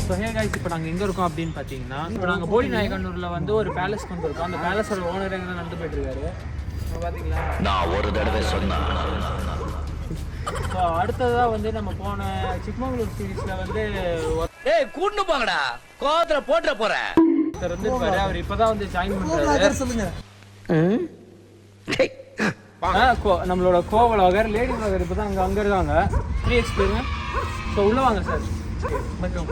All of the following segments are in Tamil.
ஸோ ஹே கைஸ், இப்போ நாங்கள் எங்கே இருக்கோம் அப்படின்னு பார்த்தீங்கன்னா, இப்போ நாங்கள் போடி நாயக்கனூரில் வந்து ஒரு பேலஸ்க்கு வந்துருக்கோம். அந்த பேலஸோட ஓனர் எங்கே நடந்து போயிட்டு இருக்காரு பார்த்தீங்களா? நான் ஒரு தடவை சொன்னேன். ஸோ அடுத்ததாக வந்து நம்ம போன சிக்மங்களூர் சீரீஸில் வந்து கூட்டு போங்கடா, கோவத்தில் போட்டுற போறேன். ஒருத்தர் வந்து இருப்பாரு, அவர் இப்போதான் வந்து ஜாயின் பண்ணுறாரு. சொல்லுங்க. நம்மளோட கோவலாகர் லேடி விளாகர் இப்போ தான் அங்கே இருக்காங்க. 3x பேருங்க. ஸோ உள்ளே வாங்க சார். வணக்கம்.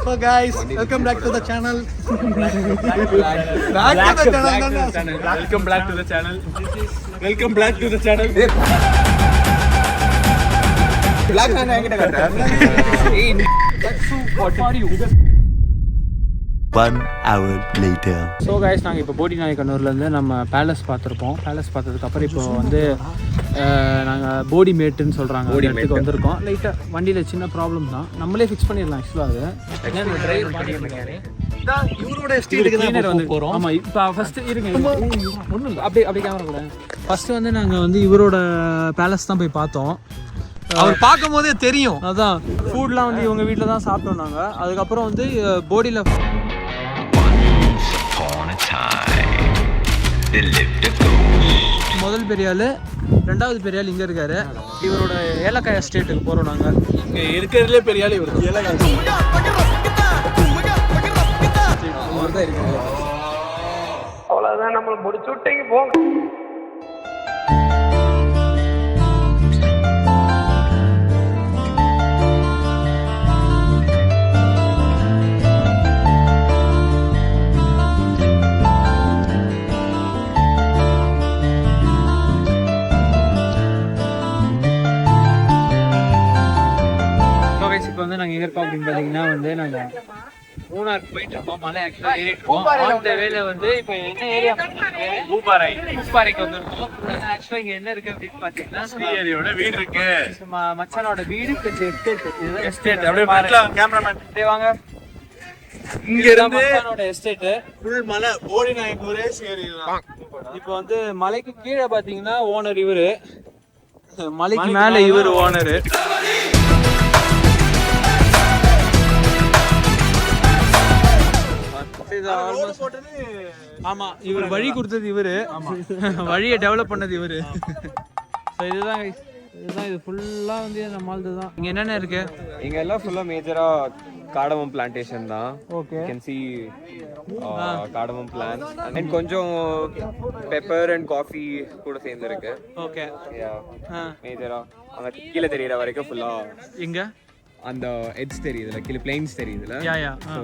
So guys, welcome back to the channel. Welcome back to the channel. Welcome back to the channel. Black man என்கிட்ட காட்டு. What are you? 1 hour later. So guys, நாங்கள் இப்போ போடி நாயக்கனூர்லேருந்து நம்ம பேலஸ் பார்த்துருப்போம். பேலஸ் பார்த்ததுக்கப்புறம் இப்போ வந்து நாங்கள் போடி மேட்டுன்னு சொல்கிறாங்க, ஒரு இடத்துக்கு வந்திருக்கோம். லைட்டாக வண்டியில் சின்ன ப்ராப்ளம் தான், நம்மளே ஃபிக்ஸ் பண்ணிடலாம். ஆக்சுவலாக அது இவரோட எஸ்டேட்டுக்கு தான் வந்து போகிறோம். ஆமாம், இப்போ ஃபஸ்ட்டு இருங்க, ஒன்றும் இல்லை, அப்படியே கேமரா கூட. ஃபஸ்ட்டு வந்து நாங்கள் வந்து இவரோட பேலஸ் தான் போய் பார்த்தோம். அவர் பார்க்கும் போதே தெரியும். அதான் ஃபுட்லாம் வந்து இவங்க வீட்டில் தான் சாப்பிட்டோம் நாங்கள். அதுக்கப்புறம் வந்து போடியில் முதல் பெரிய ஆள், ரெண்டாவது பெரிய ஆள் இங்கே இருக்காரு. இவரோட ஏலக்காய் எஸ்டேட்டுக்கு போகிறோம் நாங்கள். இங்கே இருக்கிறதுலே பெரிய ஆள் இவர். ஏலக்காய் அவ்வளோதான், நம்மளை முடிச்சு விட்டீங்க போங்க. இப்போ வந்து நாங்கள் எங்கே இருக்கோம் அப்படின்னு பார்த்தீங்கன்னா வந்து நாங்கள் மூணாருக்கு போயிட்டு இருக்கோம். மலை ஆக்சுவலாக ஏறிட்டுருக்கோம். அந்த வேலை வந்து இப்போ என்ன ஏரியா? பூப்பாறைக்கு வந்துருக்கோம். ஆக்சுவலாக இங்கே என்ன இருக்குது அப்படின்னு பார்த்தீங்கன்னா, ஸ்ரீஹரியோட வீடு இருக்கு. மச்சானோட வீடு எஸ்டேட். அப்படியே கேமராமேன் வாங்க. இங்க இருந்து மச்சானோட எஸ்டேட் ஃபுல் மலை போடி நாயக்கனூரே ஸ்ரீஹரி. இப்போ வந்து மலைக்கு கீழே பார்த்தீங்கன்னா ஓனர் இவரு, மலைக்கு மேலே இவர் ஓனரு. ஆமா, இவர் வழி கொடுத்தது இவரு, வழியை டெவலப் பண்ணது இவரு. இதுதான் இது ஃபுல்லா வந்து நம்மளது தான். இங்க என்னென்ன இருக்கு? இங்க எல்லாம் ஃபுல்லா மேஜரா காடமம் பிளான்டேஷன் தான். Okay, you can see cardamom plants and then கொஞ்சம் பெப்பர் அண்ட் காஃபி கூட சேர்ந்து இருக்கு. ஓகே, மேஜரா அங்க கீழே தெரியற வரைக்கும் ஃபுல்லா இங்க அந்த எட்ஜ் தெரியுதுல, கீழே பிளைன்ஸ் தெரியுதுல. சோ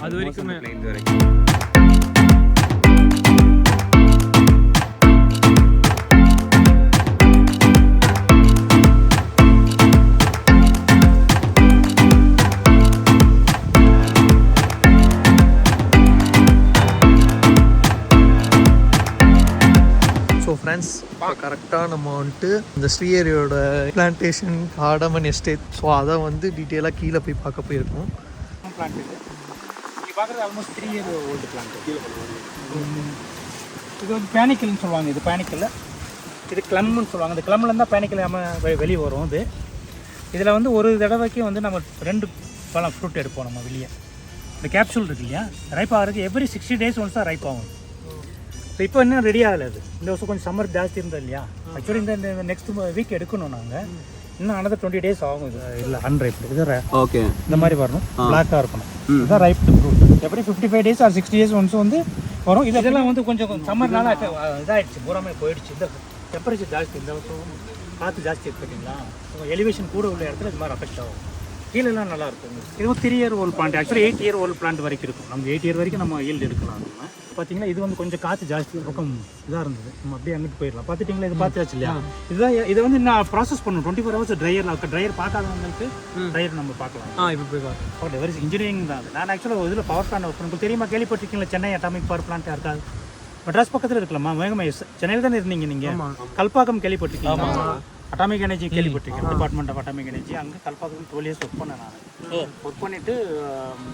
அது வரைக்கும் பிளைன்ஸ் வரைக்கும். ஃப்ரெண்ட்ஸ், கரெக்டாக நம்ம வந்துட்டு இந்த ஸ்ரீஹரியோட பிளான்டேஷன் காடமன் எஸ்டேட், ஸோ அதை வந்து டீட்டெயிலாக கீழே போய் பார்க்க போயிருக்கோம். பிளான்ட் இது இங்கே பார்க்குறது ஆல்மோஸ்ட் 3 year old பிளான்ட். இது வந்து பேனிக்கல்னு சொல்லுவாங்க. இது பேனிக்கல், இது கிளம்னு சொல்லுவாங்க. இந்த கிளம்ல இருந்தால் பேனிக்கல் வெளியே வரும். இதில் வந்து ஒரு தடவைக்கு வந்து நம்ம 2 பழம் ஃப்ரூட் எடுப்போம் நம்ம வெளியே. இந்த கேப்சூல் இருக்கு இல்லையா, ரைப் ஆகிறதுக்கு எவ்ரி 60 days ஒன்ஸ் தான் ரைப் ஆகும். ஸோ இப்போ இன்னும் ரெடி ஆகலை. அது இந்த வருஷம் கொஞ்சம் சம்மர் ஜாஸ்தி இருந்தது இல்லையா. ஆக்சுவலி இந்த நெக்ஸ்ட் வீக் எடுக்கணும் நாங்கள். இன்னும் another 20 days ஆகும். இது இல்லை அன்ரைப். இது ஓகே, இந்த மாதிரி வரணும், பிளாக்காக இருக்கணும். இதுதான் ரைப்டு ஃப்ரூட். எப்படி 55 days ஆர் 60 days ஒன்ஸ் வந்து வரும். இதெல்லாம் வந்து கொஞ்சம் சம்மர்னால இதாகிடுச்சு, பூராமே போயிடுச்சு. இந்த டெம்பரேச்சர் ஜாஸ்தி, இந்த வருஷம் காற்று ஜாஸ்தி இருக்கு பார்த்தீங்களா. எலிவேஷன் கூட உள்ள இடத்துல இது மாதிரி அஃபெக்ட் ஆகும். கீழெல்லாம் நல்லா இருக்கும். இது 3 year old plant. Actually 8 year old plant வரைக்கும் இருக்கும். நம்ம 8 year வரைக்கும் நம்ம ஈல்டு எடுக்கலாம். நம்ம பார்த்தீங்கன்னா இது வந்து கொஞ்சம் காற்று ஜாஸ்தி பக்கம் இதாக இருந்தது. நம்ம அப்படியே அங்கிட்டு போயிடலாம். பார்த்துட்டிங்களா, இது பார்த்தாச்சு இல்லையா. இதுதான் இதை வந்து நான் ப்ராசஸ் பண்ணணும். 24 hours ட்ரையர் பார்க்காதவங்களுக்கு ட்ரையர் நம்ம பார்க்கலாம். இப்போ போய் பார்க்கலாம். வெரி இன்ஜினியரிங் தான். நான் ஆக்சுவலாக இதில் பவர் பிளான்ட் ஒர்க் உங்களுக்கு தெரியுமா, கேள்விப்பட்டிருக்கீங்களா? சென்னை அட்டாமிக் பவர் பிளான்ட் இருக்காது. மெட்ராஸ் பக்கத்தில் இருக்கலாமா? வேகமாக சென்னையில் தானே இருந்தீங்க நீங்கள். கல்பாக்கம் கேள்விப்பட்டிருக்கீங்களா? அட்டாமிக் எனர்ஜி கேள்விப்பட்டிருக்கேன். Department of atomic energy. அங்கே கல்பாக்கம் 12 years ஒர்க் பண்ணேன் நான். ஒர்க் பண்ணிவிட்டு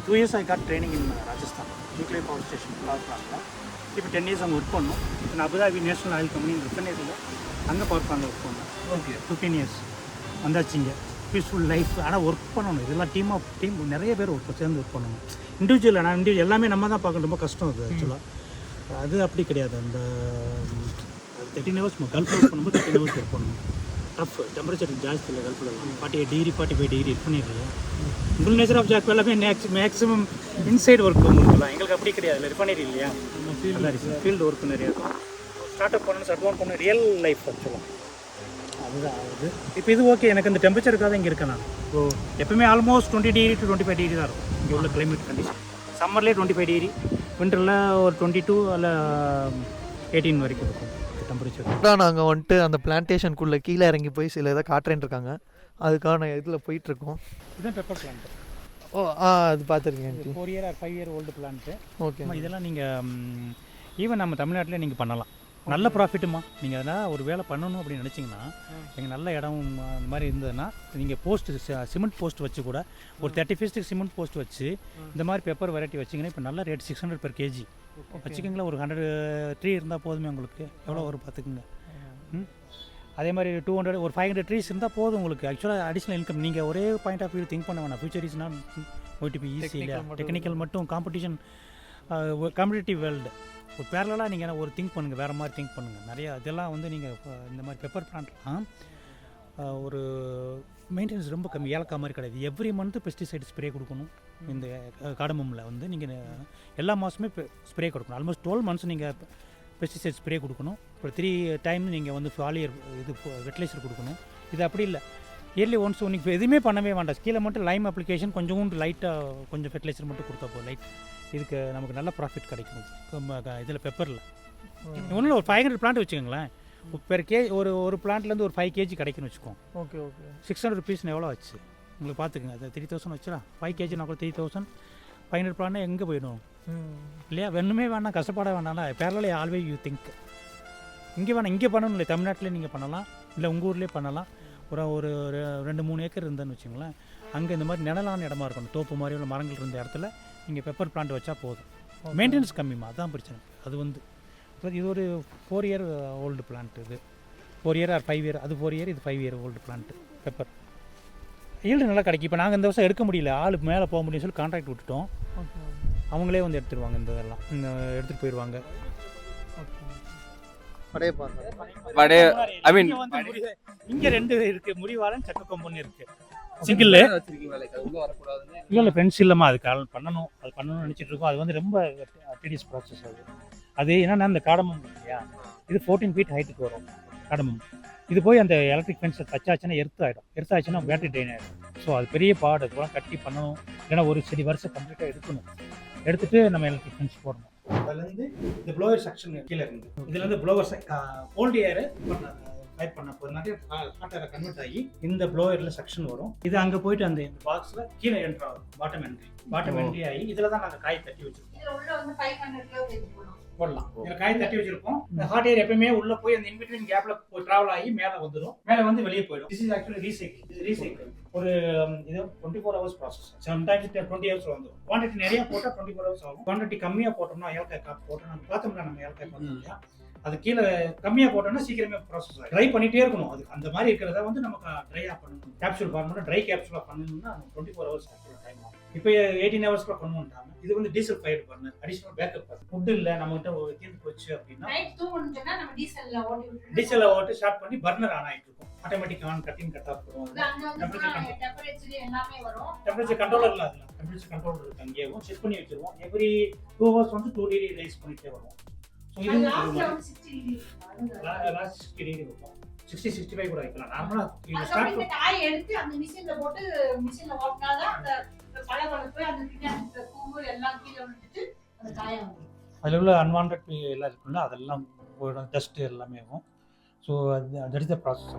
2 years I got training in Rajasthan nuclear power station power பிளான்ட்டில். இப்போ 10 years அங்கே ஒர்க் பண்ணோம். அபுதாபி நேஷனல் ஆயில் கம்பெனி ரிஃபைனரியில் அங்கே பவர் பிளான்ட் ஒர்க் பண்ணேன். ஓகே 15 இயர்ஸ் வந்தாச்சுங்க. Peaceful life. ஆனால் ஒர்க் பண்ணணும், இதெல்லாம் டீம் நிறைய பேர் சேர்ந்து ஒர்க் பண்ணணும். இண்டிவிஜுவல் எல்லாமே நம்ம தான் பார்க்கணும், ரொம்ப கஷ்டம் அது ஆக்சுவலாக. அது அப்படி கிடையாது. அந்த 13 ஹவர்ஸ் கல்ஃப் ஒர்க் பண்ணும்போது 13 ஹவர்ஸ் ஒர்க் பண்ணணும். டஃப், டெம்பரேச்சர் ஜாஸ்தி இல்லை கல்ஃபில். 48 டிகிரி 45 டிகிரி இது பண்ணிடுறீங்க. உங்களுக்கு நேச்சர் ஆஃப் ஜாப் எல்லாமே மேக்ஸிமம் இன்சைட் ஒர்க் உங்களுக்குலாம். எங்களுக்கு அப்படி கிடையாது, இல்லை ரிஃபைனரி இல்லையா, ஃபீல்டு ஒர்க் நிறையா இருக்கும். ஸ்டார்ட் அப் பண்ணணும், ஷட் டவுன் பண்ணணும், ரியல் லைஃப் ஆக்சுவலாக அதுதான் அது. இப்போ இது ஓகே, எனக்கு இந்த டெம்பரேச்சருக்காக இங்கே இருக்கேன் நான். எப்பவுமே ஆல்மோஸ்ட் 20 டிகிரி to 25 டிகிரி தான் இருக்கும் இங்கே உள்ள கிளைமேட் கண்டிஷன். சம்மர்லேயே 25 டிகிரி, விண்டரில் ஒரு 22 அல்ல 18 வரைக்கும் இருக்கும் டெம்பரேச்சர். நாங்கள் வந்துட்டு அந்த பிளான்டேஷனுக்குள்ளே கீழே இறங்கி போய் சில இதை காட்டுறேன்னு இருக்காங்க. அதுக்கான இதில் போயிட்டுருக்கோம். இதுதான் பெப்பர் பிளான்ட். அது பார்த்துருக்கேன். 4 year R 5 year old plant. Okay. இதெல்லாம் நீங்கள் ஈவன் நம்ம தமிழ்நாட்டில் நீங்கள் பண்ணலாம், நல்ல ப்ராஃபிட்டுமா. நீங்கள் அதனால் ஒரு வேலை பண்ணணும் அப்படின்னு நினச்சிங்கன்னா, எங்கள் நல்ல இடம் அந்த மாதிரி இருந்ததுன்னா, நீங்கள் சிமெண்ட் போஸ்ட் வச்சு கூட ஒரு 30 feet சிமெண்ட் போஸ்ட் வச்சு இந்த மாதிரி பெப்பர் வெரைட்டி வச்சிங்கன்னா இப்போ நல்ல ரேட் 600 per kg வச்சுக்கோங்களேன். ஒரு 100 ட்ரீ இருந்தால் போதுமே உங்களுக்கு. எவ்வளோ வரும் பார்த்துக்குங்க. அதே மாதிரி 200 ஒரு 500 ட்ரீஸ் இருந்தால் போதும் உங்களுக்கு. ஆக்சுவலாக அடிஷ்னல் இன்கம் நீங்கள் ஒரே பாயிண்ட் ஆஃப் வியூ திங்க் பண்ண வேணாம். Future is not going to be easy இல்லையா. டெக்னிக்கல் மட்டும் காம்படிட்டிவ் வேர்ல்டு ஒரு பேரலாக நீங்கள் ஒரு திங்க் பண்ணுங்கள், வேறு மாதிரி திங்க் பண்ணுங்கள். நிறையா இதெல்லாம் வந்து நீங்கள் இந்த மாதிரி பெப்பர் பிளான்ட்லாம் ஒரு மெயின்டெனன்ஸ் ரொம்ப கம்மி. ஏலக்காய் மாதிரி கிடையாது. எவ்ரி மந்த்து பெஸ்டிசைட் ஸ்ப்ரே கொடுக்கணும். இந்த காடமம்மில் வந்து நீங்கள் எல்லா மாதமே ஸ்ப்ரே கொடுக்கணும். ஆல்மோஸ்ட் 12 months நீங்கள் பெஸ்டிசைட் ஸ்ப்ரே கொடுக்கணும். அப்புறம் 3 times நீங்கள் வந்து ஃபாலியர் இது ஃபெர்டிலைசர் கொடுக்கணும். இது அப்படி இல்லை, இயர்லி ஒன்ஸ் நீங்கள் எதுவுமே பண்ணவே வேண்டாம். கீழே மட்டும் லைம் அப்ளிகேஷன் கொஞ்சம் லைட்டாக கொஞ்சம் ஃபெர்டிலைசர் மட்டும் கொடுத்தா போதும். லைட் இதுக்கு நமக்கு நல்ல ப்ராஃபிட் கிடைக்கும் இதில் பெப்பரில். ஒன்றும் ஒரு 500 பிளான்ட் வச்சுக்கோங்களேன். பெர் ஒரு பிளான்ட்லேருந்து ஒரு 5 kg கிடைக்குன்னு வச்சுக்கோங்க. Okay okay. 600 rupees எவ்வளோ ஆச்சு உங்களுக்கு பார்த்துக்குங்க. அது 3000 வச்சுடா. 5 kg கூட 3000. 500 பிளான்ட் எங்கே போயிடும் இல்லையா. வேணுமே வேணாம், கஷ்டப்பட வேண்டாம்ல. பேரலாக ஆல்வேஸ் யூ திங்க் இங்கே வேணாம், இங்கே பண்ணணும் இல்லை, தமிழ்நாட்டிலே நீங்கள் பண்ணலாம், இல்லை உங்கள் ஊர்லேயே பண்ணலாம். ஒரு 2-3 ஏக்கர் இருந்தேன்னு வச்சுங்களேன். அங்கே இந்த மாதிரி நிழலான இடமா இருக்கணும், தோப்பு மாதிரி உள்ள மரங்கள் இருந்த இடத்துல நீங்கள் பெப்பர் பிளான்ட் வச்சா போதும். மெயின்டெனன்ஸ் கம்மிமா, அதுதான் பிரச்சனை. அது வந்து இது ஒரு 4 year ஓல்டு பிளான்ட். இது 4 year ஆர் 5 year. அது 4 year, இது 5 year old plant pepper. Yield நல்லா கிடைக்கும். இப்போ நாங்கள் இந்த வருஷம் எடுக்க முடியல, ஆள் மேலே போக முடியும்னு சொல்லி கான்ட்ராக்ட் விட்டுட்டோம். அவங்களே வந்து எடுத்துருவாங்க, இந்த இதெல்லாம் எடுத்துகிட்டு போயிடுவாங்க. இங்கே 2 இருக்குது, முறிவாளன் சக்கக்கொம்புன்னு இருக்குது. சிங்கிள் இல்லை ஃப்ரெண்ட்ஸ் இல்லைம்மா. அது பண்ணணும், அது பண்ணணும்னு நினச்சிட்டு இருக்கோம். அது வந்து ரொம்ப டீடியஸ் ப்ராசஸ். அது என்னன்னா இந்த காடமம் இல்லையா, இது 14 feet ஹைட்டுக்கு வரும் காடமம். இது போய் அந்த எலக்ட்ரிக் ஃபென்ஸை டச்சாச்சுன்னா எர்த்தாச்சுன்னா பேட்டரி ட்ரெயின் ஆகிடும். ஸோ அது பெரிய பாடு, அதெல்லாம் கட்டி பண்ணணும். ஏன்னா ஒரு சரி வருஷம் கம்ப்ளீட்டாக எடுத்துட்டு நம்ம எலக்ட்ரிக் ஃபென்ஸ் போடணும். அதுலேருந்து இந்த ப்ளோவர் செக்ஷன் கீழே இருந்து இதுலேருந்து ப்ளோவர் ஓல்டு ஏர் டைப் பண்ண போது நிறைய ஹாட் ஏரை கன்வெர்ட் ஆகி இந்த ப்ளோயரில் செக்ஷன் வரும். இது அங்கே போயிட்டு அந்த இந்த பாக்ஸில் கீழே என்ட்ரு ஆகும். பாட்டம் என்ட்ரி ஆகி இதில் தான் நாங்கள் காய் தட்டி வச்சுருக்கோம். போடலாம். இதில் காய் தட்டி வச்சிருக்கோம். இந்த ஹாட் ஏர் எப்பவுமே உள்ள போய் அந்த இன்பிட்வீன் கேப்ல போய் டிராவல் ஆகி மேலே வந்துடும், மேலே வந்து வெளியே போயிடும். This is actually recycle. ஒரு இது 24 hours ப்ராசஸ். சம்டைம்ஸ் 20 hours வந்துடும். குவான்டிட்டி நிறைய போட்டால் 24 hours ஆகும். குவான்டிட்டி கம்மியாக போட்டோம்னா ஏலக்காய் காப்பு போட்டோம், நம்ம பார்த்தோம்னா நம்ம ஏலக்காய் பார்த்தோம் இல்லையா, அது கீழே கம்மியாக போட்டோம்னா சீக்கிரமே ப்ராசஸ் ஆகும். ட்ரை பண்ணிகிட்டே இருக்கணும். அது அந்த மாதிரி இருக்கிறத வந்து நமக்கு ட்ரையாக பண்ணணும். கேப்சூல் ஃபார்ம் ட்ரை கேப்சூலாக பண்ணணும்னா 24 hours டைம் ஆகும். இப்போ 18 hours பண்ணுவோம்ட்டாங்க. இது வந்து diesel fired burner, additional backup. Food இல்லை நம்மகிட்ட தீர்ந்து போச்சு அப்படின்னா டீசலில் ஓட்டு ஸ்டார்ட் பண்ணி பர்னர் ஆன் ஆகிட்டு இருக்கும். Automatic on cutting cut off பண்ணுவோம். டெம்பரேச்சர் கண்ட்ரோலர் இல்லை, அதில் டெம்பரேச்சர் கண்ட்ரோலர் இருக்குது. அங்கேயும் செட் பண்ணி வச்சிருவோம். எவ்ரி 2 hours வந்து 2 degree ரைஸ் பண்ணிகிட்டே வரும். ஸோ இது லாஸ்ட் 60 degree இருக்கும். 60-65 கூட வைக்கலாம். நார்மலாக ஸ்டார்ட் பண்ணி காய் எடுத்து அந்த மிஷினில் போட்டு மிஷினில் ஓட்டினாதான் அந்த பழவளப்பு அந்த பின்னாடி பூவு எல்லாம் கீழே விட்டுட்டு அந்த காயை வந்துடும். அதில் உள்ள அன்வான்ட் எல்லாம் இருக்குல்ல, அதெல்லாம் டஸ்ட்டு எல்லாமே ஆகும். So that is the process.